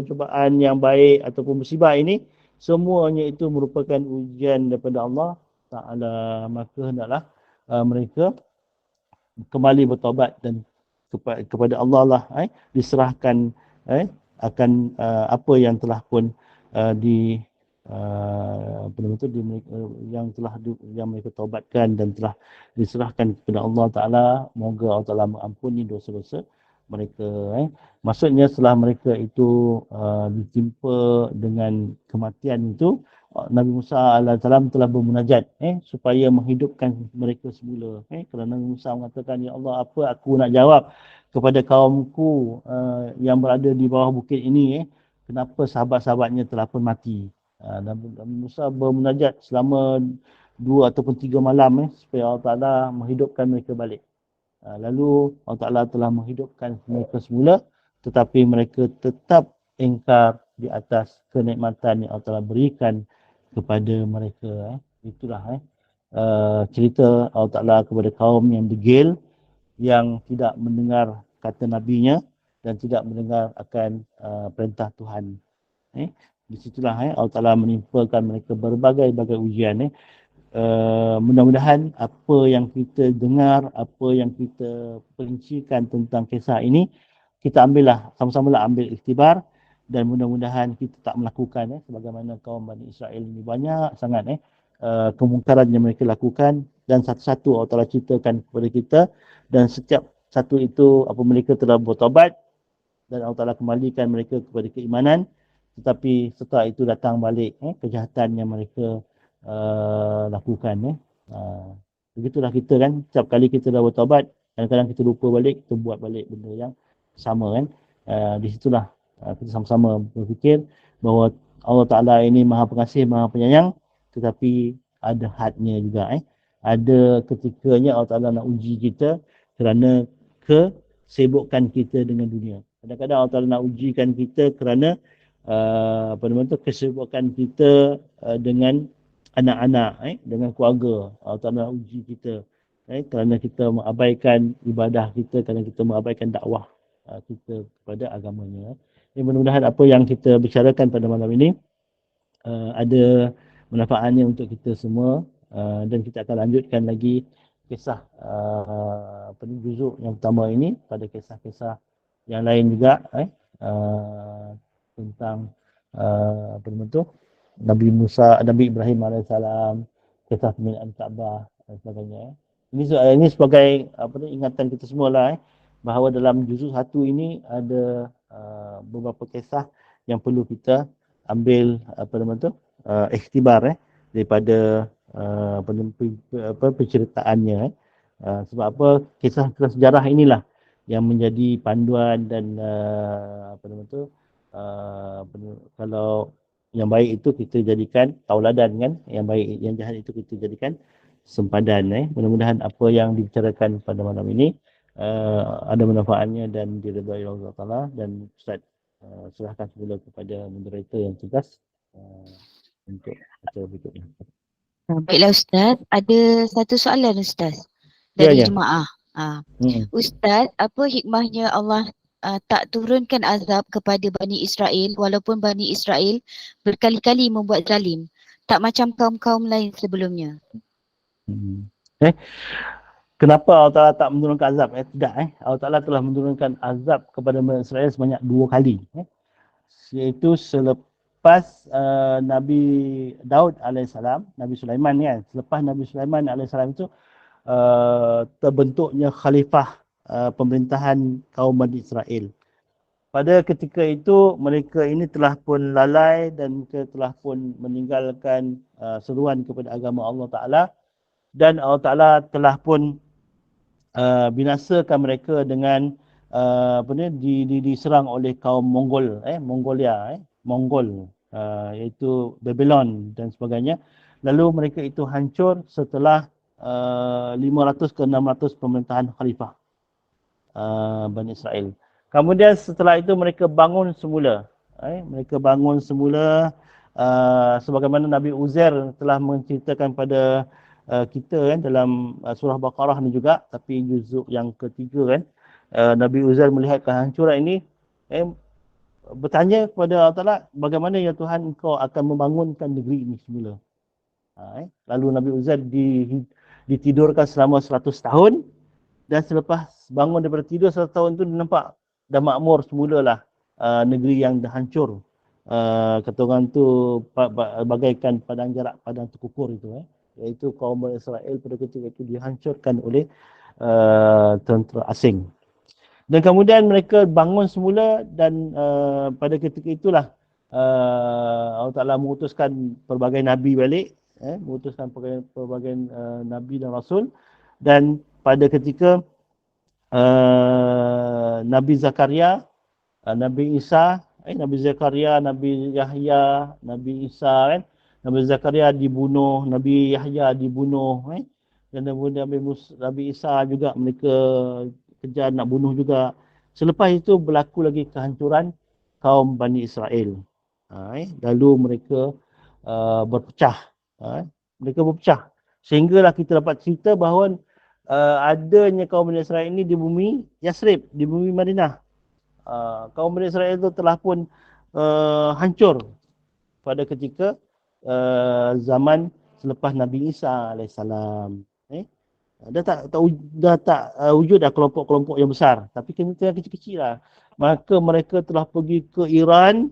cobaan yang baik ataupun musibah ini, semuanya itu merupakan ujian daripada Allah Ta'ala. Maka hendaklah mereka kembali bertaubat dan kepada Allah lah diserahkan akan apa yang telah pun yang mereka taubatkan dan telah diserahkan kepada Allah Ta'ala. Moga Allah Ta'ala mengampuni dosa-dosa mereka. Maksudnya setelah mereka itu ditimpa dengan kematian itu, Nabi Musa AS telah bermunajat supaya menghidupkan mereka semula. Kerana Nabi Musa mengatakan, ya Allah, apa aku nak jawab kepada kaumku yang berada di bawah bukit ini, kenapa sahabat-sahabatnya telah pun mati. Nabi Musa bermunajat selama 2 ataupun 3 malam supaya Allah Ta'ala menghidupkan mereka balik. Lalu Allah Ta'ala telah menghidupkan mereka semula, tetapi mereka tetap ingkar di atas kenikmatan yang Allah Ta'ala berikan kepada mereka. Itulah cerita Allah Ta'ala kepada kaum yang degil, yang tidak mendengar kata Nabi-Nya dan tidak mendengar akan perintah Tuhan. Di situlah Allah Ta'ala menimpakan mereka berbagai-bagai ujian. Mudah-mudahan apa yang kita dengar, apa yang kita perincikan tentang kisah ini, kita ambillah, sama-samalah ambil iktibar, dan mudah-mudahan kita tak melakukan sebagaimana kaum Bani Israel ini banyak sangat kemungkaran yang mereka lakukan, dan satu-satu Allah Ta'ala ceritakan kepada kita, dan setiap satu itu apa mereka telah bertaubat dan Allah Ta'ala kembalikan mereka kepada keimanan, tetapi setelah itu datang balik kejahatan yang mereka lakukan. Begitulah kita kan, setiap kali kita dah bertaubat, kadang-kadang kita lupa balik, kita buat balik benda yang sama kan. Di situlah kita sama-sama berfikir bahawa Allah Ta'ala ini Maha Pengasih, Maha Penyayang, tetapi ada hadnya juga. Ada ketikanya Allah Ta'ala nak uji kita kerana kesibukkan kita dengan dunia. Kadang-kadang Allah Ta'ala nak ujikan kita kerana kesibukan kita dengan anak-anak, dengan keluarga. Allah Ta'ala nak uji kita kerana kita mengabaikan ibadah kita, kerana kita mengabaikan dakwah kita kepada agamanya. Mudah-mudahan apa yang kita bicarakan pada malam ini ada manfaatnya untuk kita semua, dan kita akan lanjutkan lagi kisah juzuk yang pertama ini pada kisah-kisah yang lain juga tentang Nabi Musa, Nabi Ibrahim alaihissalam, kisah pembinaan Kaabah dan sebagainya. Ini sebagai ingatan kita semua lah, bahawa dalam juzuk 1 ini ada beberapa kisah yang perlu kita ambil ikhtibar daripada penceritaannya. Sebab apa, kisah-kisah sejarah inilah yang menjadi panduan dan kalau yang baik itu kita jadikan tauladan kan, yang baik, yang jahat itu kita jadikan sempadan. Mudah-mudahan apa yang dibicarakan pada malam ini ada manfaatnya dan diridai Allah Taala. Dan Ustaz serahkan semula kepada moderator yang tugas untuk acara berikutnya. Baiklah Ustaz, ada satu soalan Ustaz dari jemaah. Ustaz, apa hikmahnya Allah tak turunkan azab kepada Bani Israel walaupun Bani Israel berkali-kali membuat zalim, tak macam kaum-kaum lain sebelumnya? Kenapa Allah Ta'ala tak menurunkan azab? Tidak. Allah Ta'ala telah menurunkan azab kepada Bani Israel sebanyak 2 kali. Iaitu selepas Nabi Daud alaihissalam, Nabi Sulaiman kan. Selepas Nabi Sulaiman alaihissalam itu terbentuknya khalifah pemerintahan kaum Bani Israel. Pada ketika itu mereka ini telah pun lalai dan mereka telah pun meninggalkan seruan kepada agama Allah Ta'ala, dan Allah Ta'ala telah pun binasakan mereka dengan diserang oleh kaum Mongol, Mongol, iaitu Babylon dan sebagainya. Lalu mereka itu hancur setelah 500 ke 600 pemerintahan khalifah Bani Israel. Kemudian setelah itu mereka bangun semula. Mereka bangun semula sebagaimana Nabi Uzair telah menceritakan pada kita kan dalam surah Baqarah ni juga, tapi juzuk yang ketiga kan, Nabi Uzair melihat kehancuran ini, bertanya kepada Allah Ta'ala, bagaimana ya Tuhan engkau akan membangunkan negeri ini semula? Lalu Nabi Uzair ditidurkan selama 100 tahun, dan selepas bangun daripada tidur 100 tahun tu nampak dah makmur semulalah negeri yang dah hancur. Kata orang tu bagaikan padang jarak, padang terkukur itu, iaitu kaum Israel pada ketika itu dihancurkan oleh tentera asing. Dan kemudian mereka bangun semula, dan pada ketika itulah Allah Ta'ala mengutuskan pelbagai Nabi balik, mengutuskan pelbagai Nabi dan Rasul. Dan pada ketika Nabi Zakaria, Nabi Isa, Nabi Zakaria, Nabi Yahya, Nabi Isa kan, Nabi Zakaria dibunuh, Nabi Yahya dibunuh, dan Nabi Isa juga mereka kejar nak bunuh juga. Selepas itu berlaku lagi kehancuran kaum Bani Israel. Lalu mereka berpecah. Mereka berpecah. Sehinggalah kita dapat cerita bahawa adanya kaum Bani Israel ini di bumi Yasrib, di bumi Madinah. Kaum Bani Israel itu telah pun hancur pada ketika zaman selepas Nabi Isa alaihissalam. Dah tak wujud dah kelompok-kelompok yang besar, tapi kena kecil-kecil lah. Maka mereka telah pergi ke Iran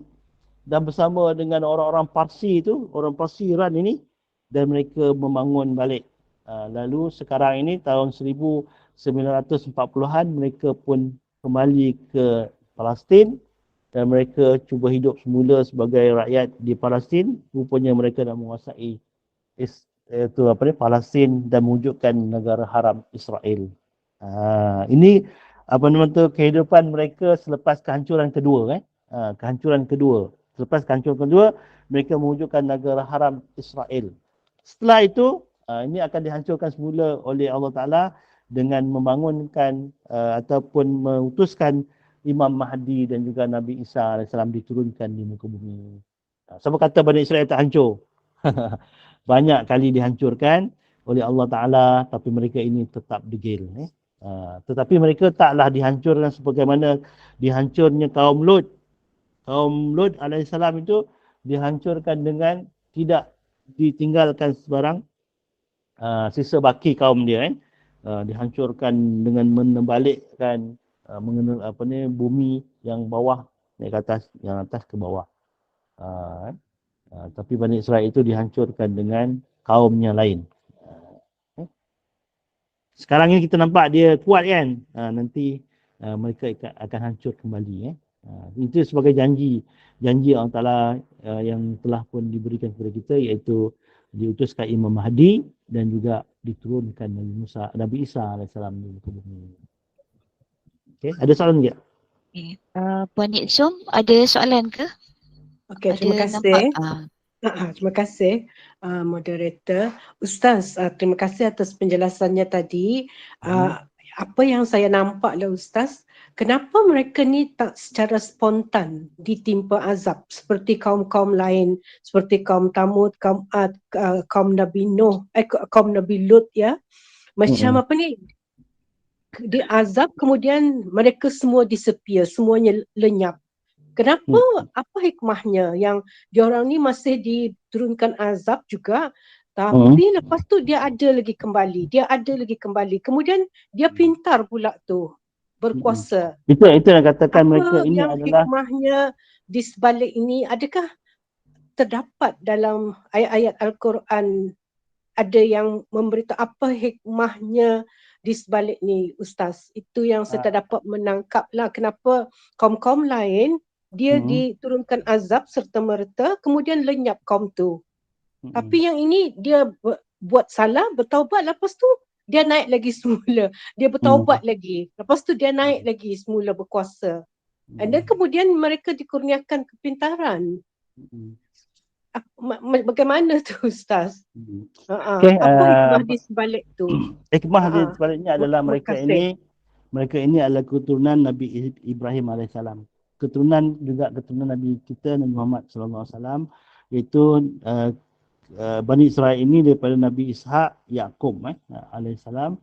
dan bersama dengan orang-orang Parsi itu, orang Parsi Iran ini, dan mereka membangun balik. Lalu sekarang ini tahun 1940-an mereka pun kembali ke Palestin dan mereka cuba hidup semula sebagai rakyat di Palestin. Rupanya mereka dah menguasai Palestin dan mewujudkan negara haram Israel. Ini kehidupan mereka selepas kehancuran kedua, kehancuran kedua. Selepas kehancuran kedua, mereka mewujudkan negara haram Israel. Setelah itu, ini akan dihancurkan semula oleh Allah Ta'ala dengan membangunkan ataupun mengutuskan Imam Mahdi dan juga Nabi Isa AS diturunkan di muka bumi. Siapa kata Bani Israel tak hancur? Banyak kali dihancurkan oleh Allah Ta'ala, tapi mereka ini tetap degil. Tetapi mereka taklah dihancurkan sebagaimana dihancurnya kaum Lut. Kaum Lut AS itu dihancurkan dengan tidak ditinggalkan sebarang sisa baki kaum dia. Dihancurkan dengan menembalikkan mengenal bumi yang bawah naik ke atas, yang atas ke bawah. Tapi Bani Israel itu dihancurkan dengan kaumnya lain. Sekarang ni kita nampak dia kuat kan. Nanti mereka akan hancur kembali. Itu sebagai janji Allah Ta'ala yang telah pun diberikan kepada kita, iaitu diutuskan Imam Mahdi dan juga diturunkan Nabi Isa AS di muka bumi. Okay. Ada soalan tak? Okay. Puan Nik Som, ada soalan ke? Okey, terima kasih. Terima kasih moderator. Ustaz, terima kasih atas penjelasannya tadi. Apa yang saya nampaklah Ustaz, kenapa mereka ni tak secara spontan ditimpa azab seperti kaum-kaum lain, seperti kaum Thamud, kaum Ad, kaum Nabi Nuh, kaum Nabi Lut ya. Macam apa ni, diazab kemudian mereka semua disappear, semuanya lenyap. Kenapa? Apa hikmahnya yang diorang ni masih diturunkan azab juga, tapi lepas tu dia ada lagi kembali. Kemudian dia pintar pula tu, berkuasa. Itu yang katakan apa mereka ini yang adalah hikmahnya di sebalik ini? Adakah terdapat dalam ayat-ayat Al-Quran ada yang memberitahu apa hikmahnya di sebalik ni, Ustaz? Itu yang saya tak dapat menangkap lah, kenapa kaum-kaum lain dia diturunkan azab serta-merta kemudian lenyap kaum tu. Tapi yang ini dia buat salah, bertaubat, lepas tu dia naik lagi semula. Dia bertaubat lagi. Lepas tu dia naik lagi semula berkuasa. And then kemudian mereka dikurniakan kepintaran. Bagaimana tu Ustaz? Okay, apa hikmah di sebalik tu? Hikmah di sebaliknya adalah mereka ini adalah keturunan Nabi Ibrahim AS. Keturunan Nabi kita, Nabi Muhammad SAW, iaitu Bani Israel ini daripada Nabi Ishak, Yaqub AS, dan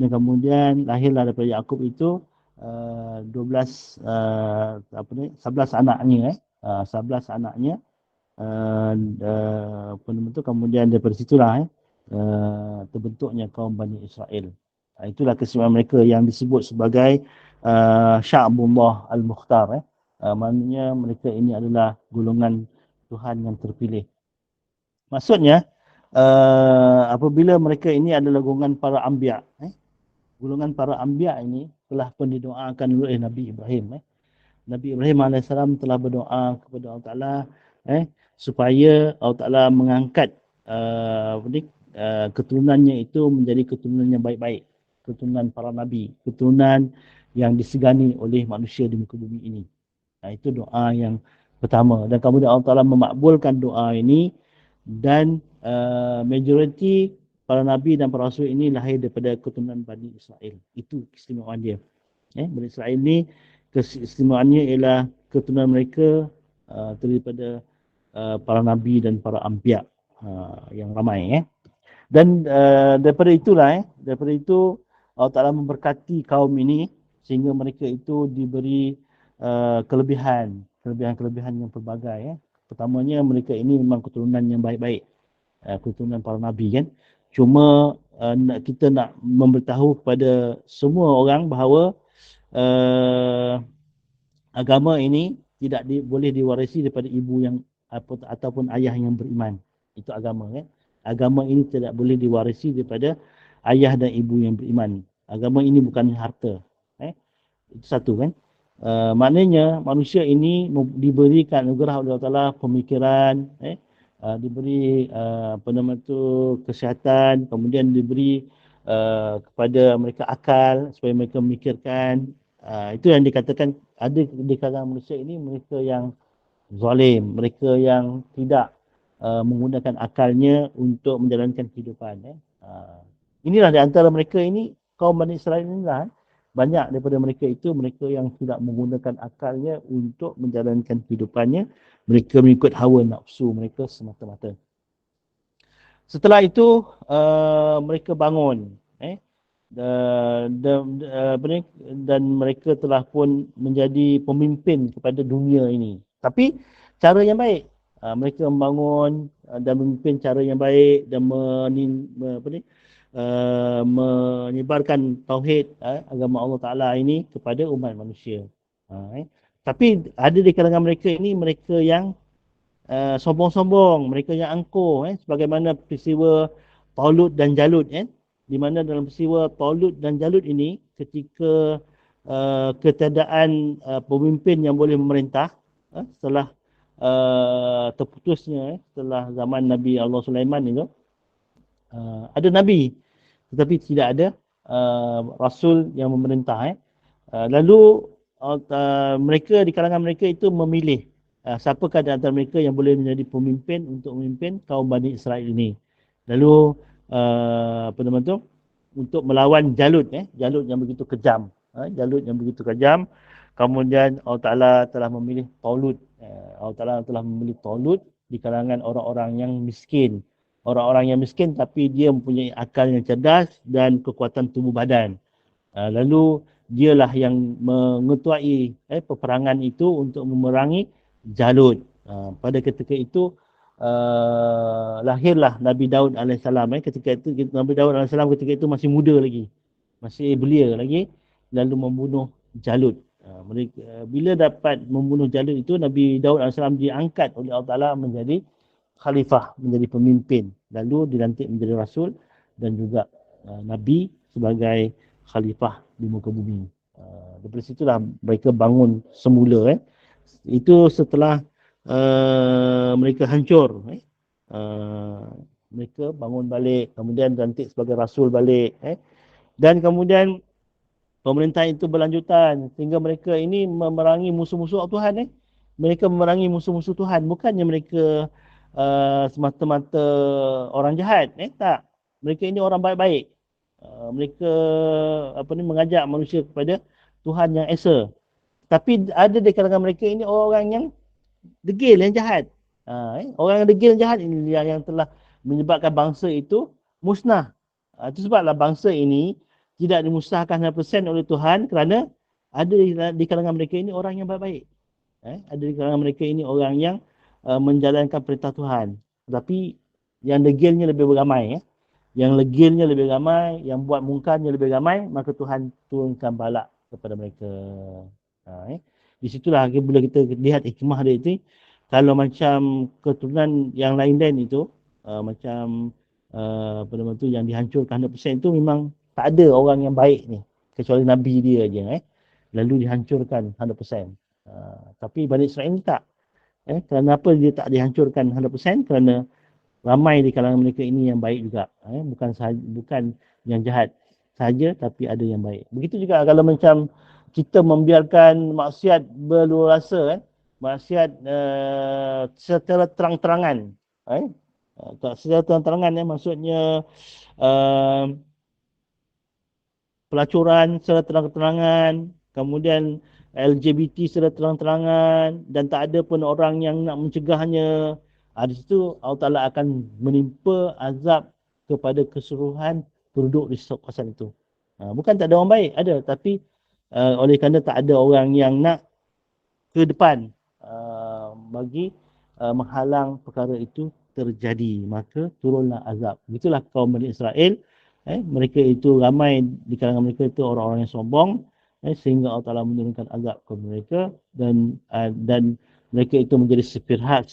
kemudian lahirlah daripada Yaqub itu 11 anaknya 11 anaknya, kemudian daripada situlah terbentuknya kaum Bani Israel. Itulah kesimpulan mereka yang disebut sebagai Sya'bullah Al-Mukhtar. Maknanya mereka ini adalah golongan Tuhan yang terpilih. Maksudnya apabila mereka ini adalah golongan para anbiya, golongan para anbiya ini telah pun didoakan oleh Nabi Ibrahim. Nabi Ibrahim AS telah berdoa kepada Allah Ta'ala supaya Allah Ta'ala mengangkat keturunannya itu menjadi keturunan yang baik-baik, keturunan para Nabi, keturunan yang disegani oleh manusia di muka bumi ini. Itu doa yang pertama, dan kemudian Allah Ta'ala memakbulkan doa ini, dan majoriti para Nabi dan para Rasul ini lahir daripada keturunan Bani Israel. Itu keistimewaan dia. Bani Israel ini keistimewaannya ialah keturunan mereka daripada para Nabi dan para Anbiya yang ramai. Dan daripada itulah, daripada itu Allah Ta'ala memberkati kaum ini sehingga mereka itu diberi kelebihan yang pelbagai. Pertamanya mereka ini memang keturunan yang baik-baik, keturunan para Nabi kan. Cuma kita nak memberitahu kepada semua orang bahawa agama ini tidak boleh diwarisi daripada ibu yang ataupun ayah yang beriman. Itu agama kan. Agama ini tidak boleh diwarisi daripada ayah dan ibu yang beriman. Agama ini bukan harta. Itu satu kan. Maknanya manusia ini diberikan anugerah oleh Allah Ta'ala pemikiran, diberi kesihatan, kemudian diberi kepada mereka akal supaya mereka memikirkan. Itu yang dikatakan ada di kalangan manusia ini mereka yang zalim, mereka yang tidak menggunakan akalnya untuk menjalankan kehidupan. Inilah di antara mereka ini kaum Bani Israel inilah banyak daripada mereka itu mereka yang tidak menggunakan akalnya untuk menjalankan kehidupannya, mereka mengikut hawa nafsu mereka semata-mata. Setelah itu mereka bangun dan mereka telah pun menjadi pemimpin kepada dunia ini. Tapi cara yang baik, mereka membangun dan memimpin cara yang baik dan menyebarkan tauhid agama Allah Ta'ala ini kepada umat manusia. Tapi ada di kalangan mereka ini mereka yang sombong-sombong, mereka yang angkuh, sebagaimana peristiwa Talut dan Jalut, di mana dalam peristiwa Talut dan Jalut ini ketika ketiadaan pemimpin yang boleh memerintah setelah terputusnya setelah zaman Nabi Allah Sulaiman itu, ada Nabi tetapi tidak ada Rasul yang memerintah. Lalu mereka di kalangan mereka itu memilih siapakah di antara mereka yang boleh menjadi pemimpin untuk memimpin kaum Bani Israel ini. Lalu apa nama tu, untuk melawan Jalut, Jalut yang begitu kejam, Jalut yang begitu kejam. Kemudian Allah Ta'ala telah memilih Talut. Allah Ta'ala telah memilih Talut di kalangan orang-orang yang miskin. Orang-orang yang miskin tapi dia mempunyai akal yang cerdas dan kekuatan tubuh badan. Lalu dialah yang mengetuai peperangan itu untuk memerangi Jalut. Pada ketika itu lahirlah Nabi Daud AS. Ketika itu Nabi Daud AS ketika itu masih muda lagi, masih belia lagi, lalu membunuh Jalut. Bila dapat membunuh Jalut itu, Nabi Daud AS diangkat oleh Allah Ta'ala menjadi khalifah, menjadi pemimpin, lalu dilantik menjadi rasul dan juga nabi sebagai khalifah di muka bumi. Dari situlah mereka bangun semula. Itu setelah mereka hancur. Mereka bangun balik, kemudian dilantik sebagai rasul balik. Dan kemudian pemerintahan itu berlanjutan sehingga mereka ini memerangi musuh-musuh Tuhan. Mereka memerangi musuh-musuh Tuhan, bukannya mereka semata-mata orang jahat. Tak. Mereka ini orang baik-baik. Mereka mengajak manusia kepada Tuhan yang Esa. Tapi ada di kalangan mereka ini orang yang degil, yang jahat. Orang yang degil, yang jahat ini yang telah menyebabkan bangsa itu musnah. Itu sebablah bangsa ini tidak dimusnahkan 100% oleh Tuhan kerana ada di kalangan mereka ini orang yang baik-baik. Ada di kalangan mereka ini orang yang menjalankan perintah Tuhan. Tetapi yang degilnya lebih beramai. Yang legilnya lebih ramai, yang buat mungkarnya lebih ramai, maka Tuhan turunkan balak kepada mereka. Di situlah bila kita lihat hikmah dia itu, kalau macam keturunan yang lain-lain itu, macam apa nama tu yang dihancurkan 100% itu memang tak ada orang yang baik ni, kecuali Nabi dia aja. Lalu dihancurkan 100%. Tapi Bani Israel ni tak. Kenapa dia tak dihancurkan 100%? Kerana ramai di kalangan mereka ini yang baik juga. Bukan yang jahat saja, tapi ada yang baik. Begitu juga kalau macam kita membiarkan maksiat berluasa, maksiat secara terang-terangan. Secara terang-terangan maksudnya pelacuran secara terang-terangan, kemudian LGBT secara terang-terangan dan tak ada pun orang yang nak mencegahnya. Di situ Allah Ta'ala akan menimpa azab kepada keseluruhan penduduk di kawasan itu. Bukan tak ada orang baik, ada. Tapi oleh kerana tak ada orang yang nak ke depan bagi menghalang perkara itu terjadi, maka turunlah azab. Begitulah kaum Bani Israel. Mereka itu ramai di kalangan mereka itu orang-orang yang sombong, sehingga Allah Ta'ala menurunkan azab kepada mereka dan mereka itu menjadi serpihan,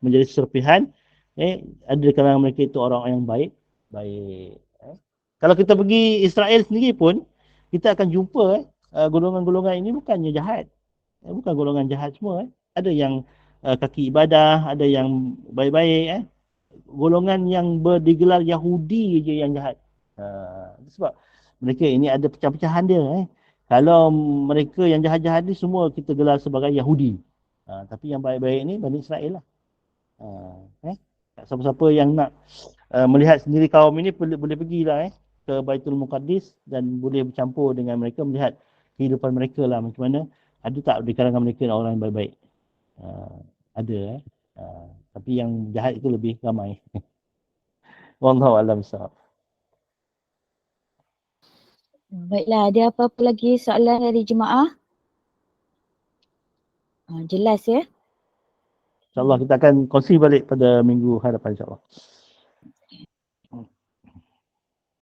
menjadi serpihan. Ada di kalangan mereka itu orang-orang yang baik. Kalau kita pergi Israel sendiri pun, kita akan jumpa golongan-golongan ini bukannya jahat. Bukan golongan jahat semua. Ada yang kaki ibadah, ada yang baik-baik. Golongan yang berdigelar Yahudi je yang jahat. Sebab mereka ini ada pecah-pecahan dia. Kalau mereka yang jahat-jahat ni semua kita gelar sebagai Yahudi. Tapi yang baik-baik ni Bani Israel lah. Siapa-siapa yang nak melihat sendiri kaum ini boleh pergilah ke ke Baitul Muqaddis dan boleh bercampur dengan mereka, melihat kehidupan mereka lah macam mana. Ada tak di kalangan mereka orang yang baik-baik? Ada. Tapi yang jahat itu lebih ramai. Wallahu a'lam bishawab. Baiklah, ada apa-apa lagi soalan dari jemaah? Jelas ya? InsyaAllah kita akan kongsi balik pada minggu hadapan insyaAllah.